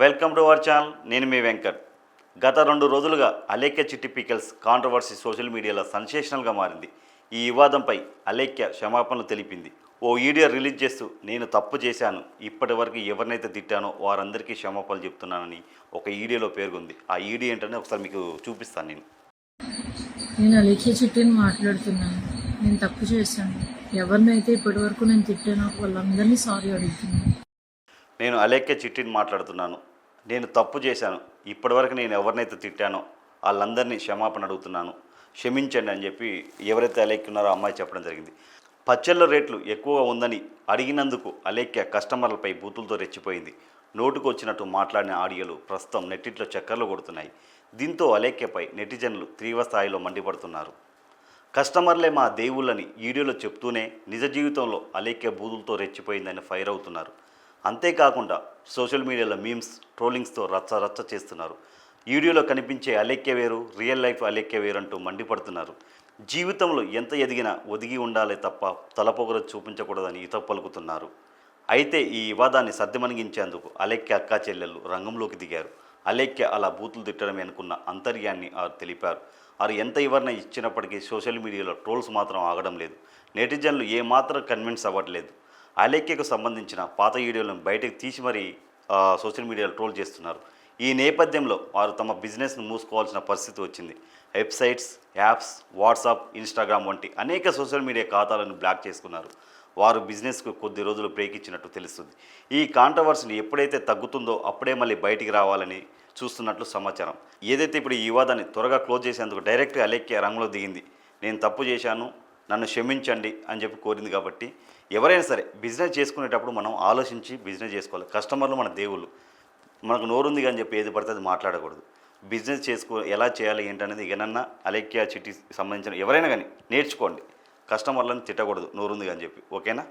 Welcome to our channel. నేను మీ వెంకట్. గత 2 రోజులుగా అలేఖ్య చిట్టి పికల్స్ కాంట్రవర్సీ సోషల్ మీడియాలో సెన్సేషనల్గా మారింది. ఈ వివాదంపై అలేఖ్య క్షమాపణలు తెలిపింది. ఓ వీడియో రిలీజ్ చేస్తూ నేను తప్పు చేశాను, ఇప్పటి వరకు ఎవరినైతే తిట్టానో వారందరికీ క్షమాపణలు చెప్తున్నానని ఒక వీడియోలో పేర్కొంది. ఆ వీడియో ఏంటనే ఒకసారి మీకు చూపిస్తాను. నేను అలేఖ్య చిట్టిని మాట్లాడుతున్నాను. నేను తప్పు చేశాను. ఎవరినైతే ఇప్పటి వరకు నేను తిట్టానో వాళ్ళందరినీ సారీ అడుగుతున్నాను. నేను అలేఖ్య చిట్టిని మాట్లాడుతున్నాను. నేను తప్పు చేశాను, ఇప్పటివరకు నేను ఎవరినైతే తిట్టానో వాళ్ళందరినీ క్షమాపణ అడుగుతున్నాను, క్షమించండి అని చెప్పి ఎవరైతే అలేఖ్య ఉన్నారో అమ్మాయి చెప్పడం జరిగింది. పచ్చళ్ళ రేట్లు ఎక్కువగా ఉందని అడిగినందుకు అలేఖ్య కస్టమర్లపై బూతులతో రెచ్చిపోయింది. నోటుకు వచ్చినట్టు మాట్లాడిన ఆడియోలు ప్రస్తుతం నెట్టింట్లో చక్కర్లు కొడుతున్నాయి. దీంతో అలేఖ్యపై నెటిజన్లు తీవ్ర స్థాయిలో మండిపడుతున్నారు. కస్టమర్లే మా దేవుళ్ళని వీడియోలో చెప్తూనే నిజ జీవితంలో అలేఖ్య బూతులతో రెచ్చిపోయిందని ఫైర్ అవుతున్నారు. అంతేకాకుండా సోషల్ మీడియాలో మీమ్స్, ట్రోలింగ్స్తో రచ్చ చేస్తున్నారు. వీడియోలో కనిపించే అలేఖ్య వేరు, రియల్ లైఫ్ అలేఖ్య వేరు అంటూ మండిపడుతున్నారు. జీవితంలో ఎంత ఎదిగినా ఒదిగి ఉండాలి తప్ప తలపొగరు చూపించకూడదని ఈత పలుకుతున్నారు. అయితే ఈ వివాదాన్ని సర్దిమణిగించేందుకు అలేఖ్య అక్కా చెల్లెళ్ళు రంగంలోకి దిగారు. అలేఖ్య అలా బూతులు తిట్టడమే అనుకున్న అంతర్యాన్ని వారు తెలిపారు. వారు ఎంత వివరణ ఇచ్చినప్పటికీ సోషల్ మీడియాలో ట్రోల్స్ మాత్రం ఆగడం లేదు. నెటిజన్లు ఏమాత్రం కన్విన్స్ అవ్వట్లేదు. అలేఖ్యకు సంబంధించిన పాత వీడియోలను బయటకు తీసి మరీ సోషల్ మీడియాలో ట్రోల్ చేస్తున్నారు. ఈ నేపథ్యంలో వారు తమ బిజినెస్ను మూసుకోవాల్సిన పరిస్థితి వచ్చింది. వెబ్సైట్స్, యాప్స్, వాట్సాప్, ఇన్స్టాగ్రామ్ వంటి అనేక సోషల్ మీడియా ఖాతాలను బ్లాక్ చేసుకున్నారు. వారు బిజినెస్కు కొద్ది రోజులు బ్రేక్ ఇచ్చినట్టు తెలుస్తుంది. ఈ కాంట్రవర్సీని ఎప్పుడైతే తగ్గుతుందో అప్పుడే మళ్ళీ బయటికి రావాలని చూస్తున్నట్లు సమాచారం. ఏదైతే ఇప్పుడు ఈ వివాదాన్ని త్వరగా క్లోజ్ చేసేందుకు డైరెక్ట్గా అలేఖ్య రంగంలో దిగింది. నేను తప్పు చేశాను, నన్ను క్షమించండి అని చెప్పి కోరింది. కాబట్టి ఎవరైనా సరే బిజినెస్ చేసుకునేటప్పుడు మనం ఆలోచించి బిజినెస్ చేసుకోవాలి. కస్టమర్లు మన దేవుళ్ళు. మనకు నోరుంది అని చెప్పి ఏది పడితే అది మాట్లాడకూడదు. బిజినెస్ ఎలా చేయాలి ఏంటనేది ఏదన్నా అలేఖ్య చిట్టి సంబంధించిన ఎవరైనా కానీ నేర్చుకోండి. కస్టమర్లను తిట్టకూడదు నోరుంది అని చెప్పి. ఓకేనా?